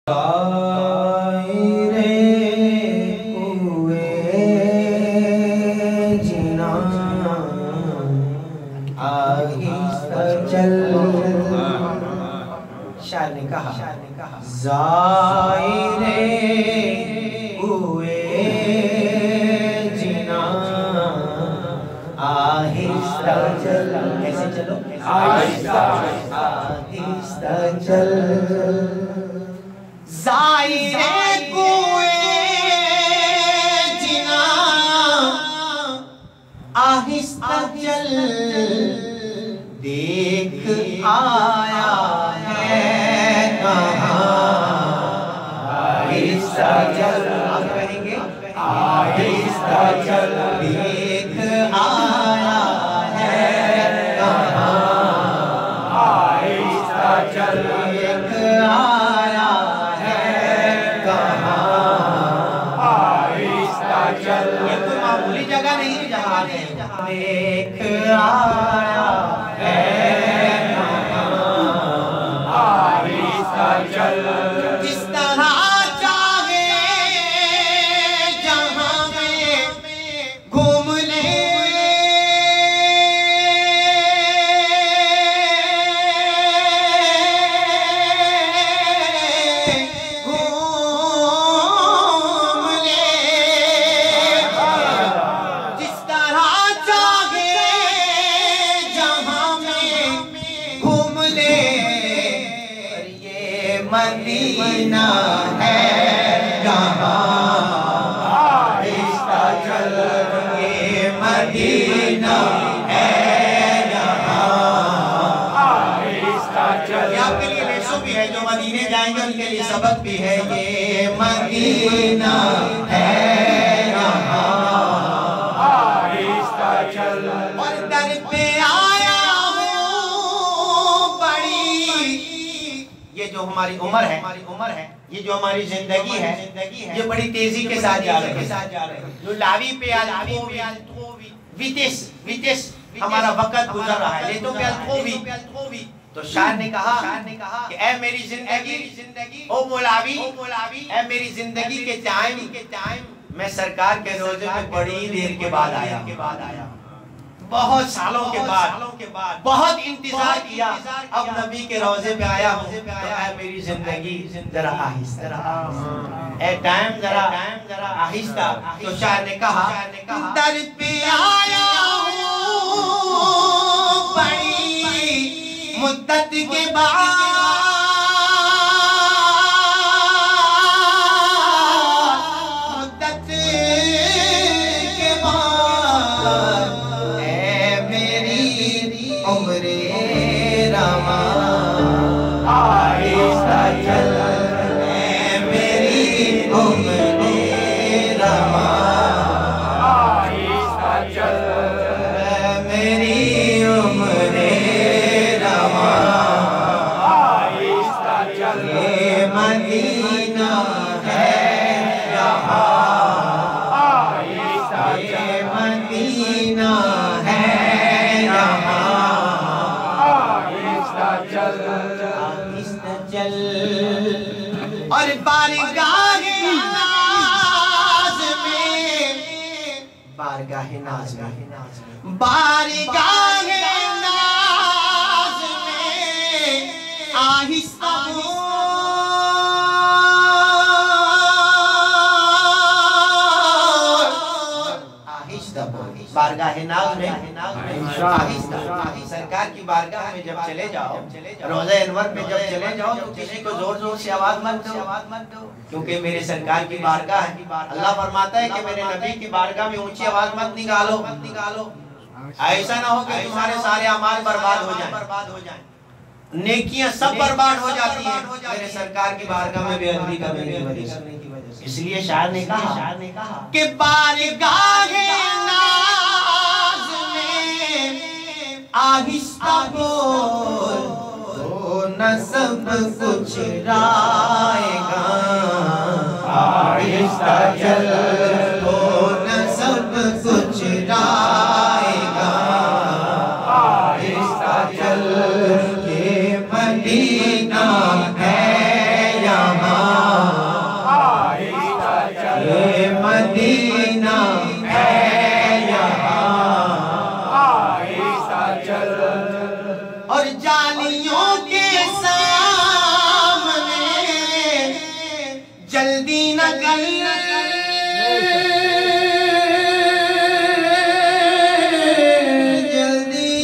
दायरे हुए जीना आहिस्ता चल। शायर ने कहा ज़ायरे हुए जीना आहिस्ता चल। कैसे चलो? आहिस्ता आहिस्ता चल। ज़ायरे हुए जीना आहिस्ता चल। देख आया है कहाँ आहिस्ता चल। आप कहेंगे आहिस्ता चल। देख आया है कहाँ आहिस्ता चल। देख आया चल। ये कोई मामूली जगह नहीं जहाँ देख आया है आहिस्ता चल। जिस तरह चाहे जहाँ में घूम ले। मदीना है जहाँ आहिस्ता चल। ये मदीना है जहाँ आहिस्ता चल। ये आपके लिए रेशो भी है, जो मदीने जाएंगे उनके लिए सबक भी है। ये मदीना है जहाँ आहिस्ता चल। और दर पे आया ये जो हमारी उम्र है, ये जो हमारी जिंदगी है, ये बड़ी तेजी के साथ जा रही है। जो लावी पे विदेश हमारा वक्त गुजर रहा है। तो शायर ने कहा कि ऐ मेरी जिंदगी ओ मौलावी, ऐ मेरी जिंदगी के टाइम मैं सरकार के रोजे में बड़ी देर के बाद आया। बहुत सालों के बाद बहुत इंतजार किया, अब नबी के रोजे पे आया हूँ। तो ऐ मेरी जिंदगी जरा आहिस्ता, ऐ टाइम जरा आहिस्ता। तो शायर ने कहा दर पे आया हूँ बड़ी मुद्दत के बाद। आहिस्ता चल मेरी उम्र रमा। आहिस्ता चल मेरी उम्र रमा। आहिस्ता चल। ये मदीना है यहाँ आहिस्ता चल। ये मदीना है यहाँ आहिस्ता चल चल। और बारगाहे नाज़ में बारगाहे नाज़ में आहिस्ता बारगाहे नाज़ में आहिस्ता। सरकार की बारगाह में जब चले जाओ, रोज़ा अनवर में जब चले जाओ तो किसी को जोर जोर से आवाज मत दो, क्योंकि मेरे सरकार की बारगाह है। अल्लाह फरमाता है कि मेरे नबी की बारगाह में ऊंची आवाज मत निकालो। ऐसा ना हो कि तुम्हारे सारे अमाल बर्बाद हो जाएं, नेकियां सब बर्बाद हो जाती हैं मेरे सरकार की बारगाह में बेअदबी करने की वजह से। इसलिए शायर ने कहा कि बारगाहे नाज़ में आहिस्ता बोल तो न सब कुछ राएगा। आहिस्ता चल तो न सब कुछ राएगा। आहिस्ता चल ये मदीना है यहाँ जल्दी न कर जल्दी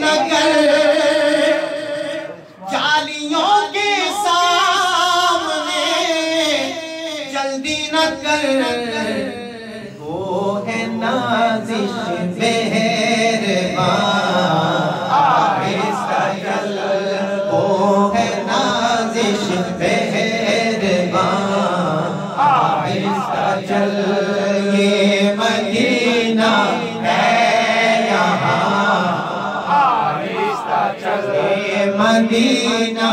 न कर जालियों के सामने जल्दी न कर वो है नाज़िश मेहरबान आहिस्ता चल वो है नाज़िश मेहरबान आहिस्ता चल ये मदीना है यहाँ आहिस्ता चल ये मदीना